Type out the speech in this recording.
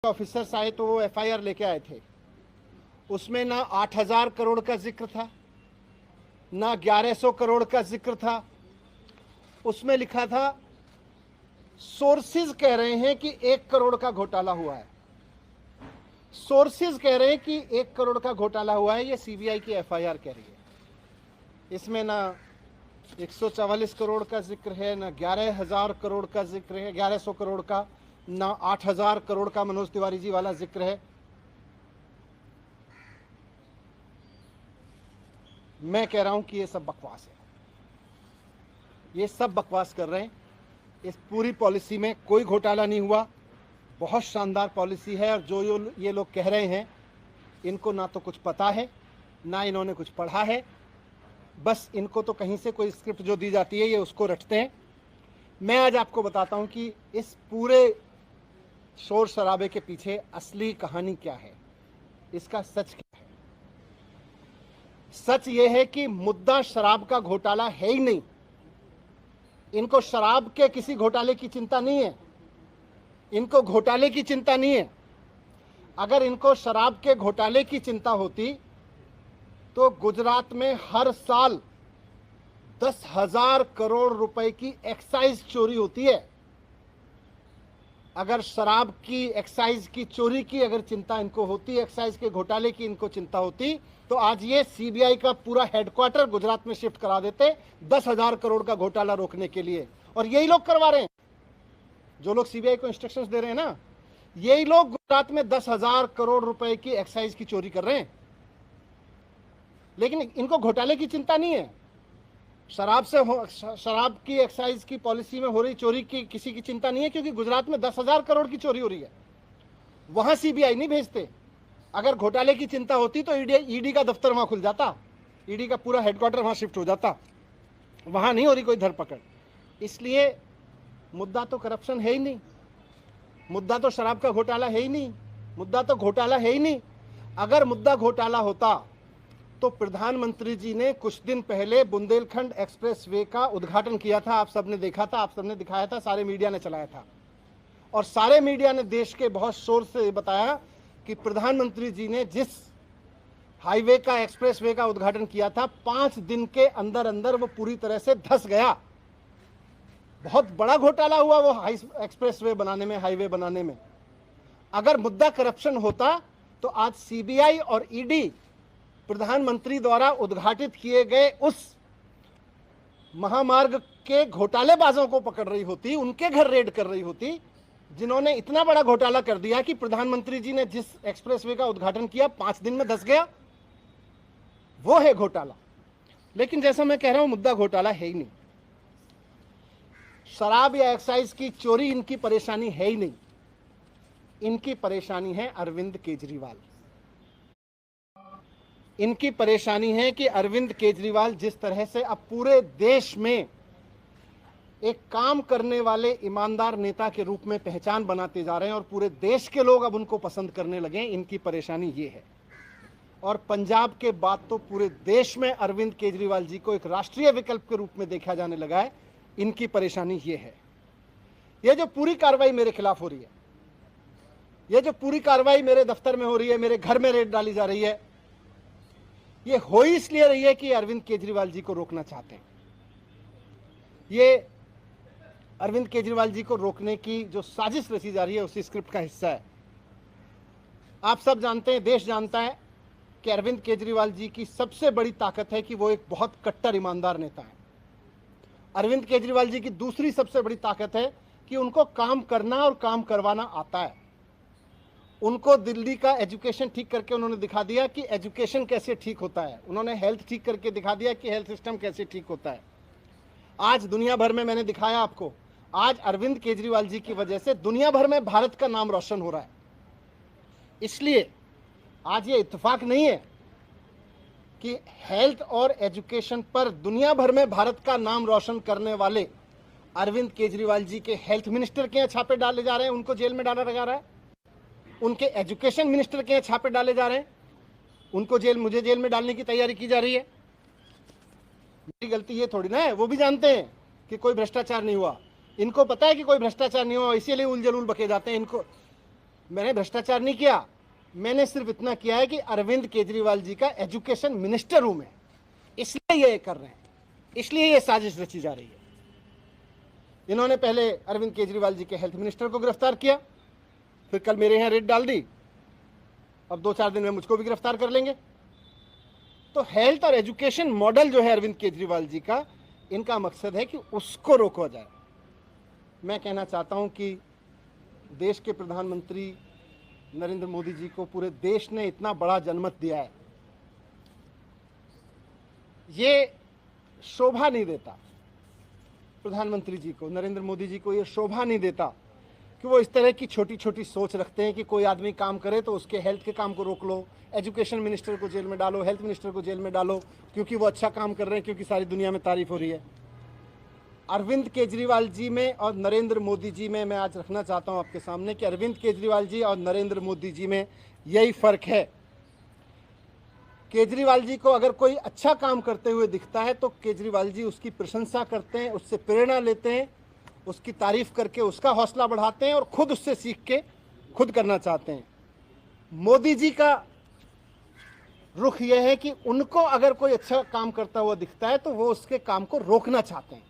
Officers आए तो वो एफआईआर लेके आए थे। उसमें ना 8,000 करोड़ का जिक्र था, ना 1100 करोड़ का जिक्र था। उसमें लिखा था, सोर्सेज कह रहे हैं कि 1 करोड़ का घोटाला हुआ है। सोर्सेज कह रहे हैं कि 1 करोड़ का घोटाला हुआ है, ये सीबीआई की एफआईआर कह रही है। इसमें ना 144 करोड़ का जिक्र है, ना 11,000 करोड़ का जिक्र है, 1100 करोड़ का, ना 8,000 करोड़ का मनोज तिवारी जी वाला जिक्र है। मैं कह रहा हूं कि ये सब बकवास है, ये सब बकवास कर रहे हैं। इस पूरी पॉलिसी में कोई घोटाला नहीं हुआ, बहुत शानदार पॉलिसी है। और जो ये लोग कह रहे हैं, इनको ना तो कुछ पता है, ना इन्होंने कुछ पढ़ा है। बस इनको तो कहीं से कोई स्क्रिप्ट जो दी जाती है ये उसको रटते हैं। मैं आज आपको बताता हूं कि इस पूरे शोर शराबे के पीछे असली कहानी क्या है, इसका सच क्या है। सच ये है कि मुद्दा शराब का घोटाला है ही नहीं। इनको शराब के किसी घोटाले की चिंता नहीं है, इनको घोटाले की चिंता नहीं है। अगर इनको शराब के घोटाले की चिंता होती तो गुजरात में हर साल 10,000 करोड़ रुपए की एक्साइज चोरी होती है। अगर शराब की एक्साइज की चोरी की अगर चिंता इनको होती, एक्साइज के घोटाले की इनको चिंता होती, तो आज ये सीबीआई का पूरा हेडक्वार्टर गुजरात में शिफ्ट करा देते 10,000 करोड़ का घोटाला रोकने के लिए। और यही लोग करवा रहे हैं, जो लोग सीबीआई को इंस्ट्रक्शंस दे रहे हैं ना, यही लोग गुजरात में 10,000 करोड़ रुपए की एक्साइज की चोरी कर रहे हैं। लेकिन इनको घोटाले की चिंता नहीं है। शराब की एक्साइज की पॉलिसी में हो रही चोरी की किसी की चिंता नहीं है, क्योंकि गुजरात में 10,000 करोड़ की चोरी हो रही है। वहां सीबीआई नहीं भेजते। अगर घोटाले की चिंता होती तो ईडी का दफ्तर वहां खुल जाता, ईडी का पूरा हेडक्वार्टर वहां शिफ्ट हो जाता। वहां नहीं हो रही कोई धरपकड़। इसलिए मुद्दा तो करप्शन है ही नहीं, मुद्दा तो शराब का घोटाला है ही नहीं, मुद्दा तो घोटाला है ही नहीं। अगर मुद्दा घोटाला होता तो प्रधानमंत्री जी ने कुछ दिन पहले बुंदेलखंड एक्सप्रेसवे का उद्घाटन किया था। आप सबने देखा था, आप सबने दिखाया था, सारे मीडिया ने चलाया था। और सारे मीडिया ने देश के बहुत शोर से बताया कि प्रधानमंत्री जी ने जिस हाईवे का, एक्सप्रेसवे का उद्घाटन किया था, 5 दिन के अंदर अंदर वो पूरी तरह से धंस गया। बहुत बड़ा घोटाला हुआ वो एक्सप्रेसवे बनाने में, हाईवे बनाने में। अगर मुद्दा करप्शन होता तो आज सीबीआई और ईडी प्रधानमंत्री द्वारा उद्घाटित किए गए उस महामार्ग के घोटालेबाजों को पकड़ रही होती, उनके घर रेड कर रही होती, जिन्होंने इतना बड़ा घोटाला कर दिया कि प्रधानमंत्री जी ने जिस एक्सप्रेसवे का उद्घाटन किया 5 दिन में धंस गया। वो है घोटाला। लेकिन जैसा मैं कह रहा हूं, मुद्दा घोटाला है ही नहीं। शराब या एक्साइज की चोरी इनकी परेशानी है ही नहीं। इनकी परेशानी है अरविंद केजरीवाल। इनकी परेशानी है कि अरविंद केजरीवाल जिस तरह से अब पूरे देश में एक काम करने वाले ईमानदार नेता के रूप में पहचान बनाते जा रहे हैं और पूरे देश के लोग अब उनको पसंद करने लगे, इनकी परेशानी ये है। और पंजाब के बाद तो पूरे देश में अरविंद केजरीवाल जी को एक राष्ट्रीय विकल्प के रूप में देखा जाने लगा है। इनकी परेशानी ये है। ये जो पूरी कार्रवाई मेरे खिलाफ हो रही है, ये जो पूरी कार्रवाई मेरे दफ्तर में हो रही है, मेरे घर में रेड डाली जा रही है, ये हो ही इसलिए रही है कि अरविंद केजरीवाल जी को रोकना चाहते हैं। ये अरविंद केजरीवाल जी को रोकने की जो साजिश रची जा रही है उसी स्क्रिप्ट का हिस्सा है। आप सब जानते हैं, देश जानता है कि अरविंद केजरीवाल जी की सबसे बड़ी ताकत है कि वो एक बहुत कट्टर ईमानदार नेता है। अरविंद केजरीवाल जी की दूसरी सबसे बड़ी ताकत है कि उनको काम करना और काम करवाना आता है। उनको दिल्ली का एजुकेशन ठीक करके उन्होंने दिखा दिया कि एजुकेशन कैसे ठीक होता है। उन्होंने हेल्थ ठीक करके दिखा दिया कि हेल्थ सिस्टम कैसे ठीक होता है। आज दुनिया भर में मैंने दिखाया आपको, आज अरविंद केजरीवाल जी की वजह से दुनिया भर में भारत का नाम रोशन हो रहा है। इसलिए आज ये इत्तेफाक नहीं है कि हेल्थ और एजुकेशन पर दुनिया भर में भारत का नाम रोशन करने वाले अरविंद केजरीवाल जी के हेल्थ मिनिस्टर के यहाँ छापे डाले जा रहे हैं, उनको जेल में डाला जा रहा है। उनके एजुकेशन मिनिस्टर के छापे डाले जा रहे हैं, उनको मुझे जेल में डालने की तैयारी की जा रही है। मेरी गलती ये थोड़ी ना है, वो भी जानते हैं कि कोई भ्रष्टाचार नहीं हुआ। इनको पता है कि कोई भ्रष्टाचार नहीं हुआ, इसीलिए उल जलूल बके जाते हैं। इनको मैंने भ्रष्टाचार नहीं किया, मैंने सिर्फ इतना किया है कि अरविंद केजरीवाल जी का एजुकेशन मिनिस्टर हूं मैं, इसलिए ये कर रहे हैं, इसलिए ये साजिश रची जा रही है। इन्होंने पहले अरविंद केजरीवाल जी के हेल्थ मिनिस्टर को गिरफ्तार किया, फिर कल मेरे यहां रेड डाल दी, अब 2-4 दिन में मुझको भी गिरफ्तार कर लेंगे। तो हेल्थ और एजुकेशन मॉडल जो है अरविंद केजरीवाल जी का, इनका मकसद है कि उसको रोका जाए। मैं कहना चाहता हूं कि देश के प्रधानमंत्री नरेंद्र मोदी जी को पूरे देश ने इतना बड़ा जनमत दिया है, ये शोभा नहीं देता प्रधानमंत्री जी को, नरेंद्र मोदी जी को ये शोभा नहीं देता कि वो इस तरह की छोटी छोटी सोच रखते हैं कि कोई आदमी काम करे तो उसके हेल्थ के काम को रोक लो, एजुकेशन मिनिस्टर को जेल में डालो, हेल्थ मिनिस्टर को जेल में डालो, क्योंकि वो अच्छा काम कर रहे हैं, क्योंकि सारी दुनिया में तारीफ हो रही है। अरविंद केजरीवाल जी में और नरेंद्र मोदी जी में मैं आज रखना चाहता हूं आपके सामने कि अरविंद केजरीवाल जी और नरेंद्र मोदी जी में यही फर्क है। केजरीवाल जी को अगर कोई अच्छा काम करते हुए दिखता है तो केजरीवाल जी उसकी प्रशंसा करते हैं, उससे प्रेरणा लेते हैं, उसकी तारीफ करके उसका हौसला बढ़ाते हैं और खुद उससे सीख के खुद करना चाहते हैं। मोदी जी का रुख यह है कि उनको अगर कोई अच्छा काम करता हुआ दिखता है तो वो उसके काम को रोकना चाहते हैं।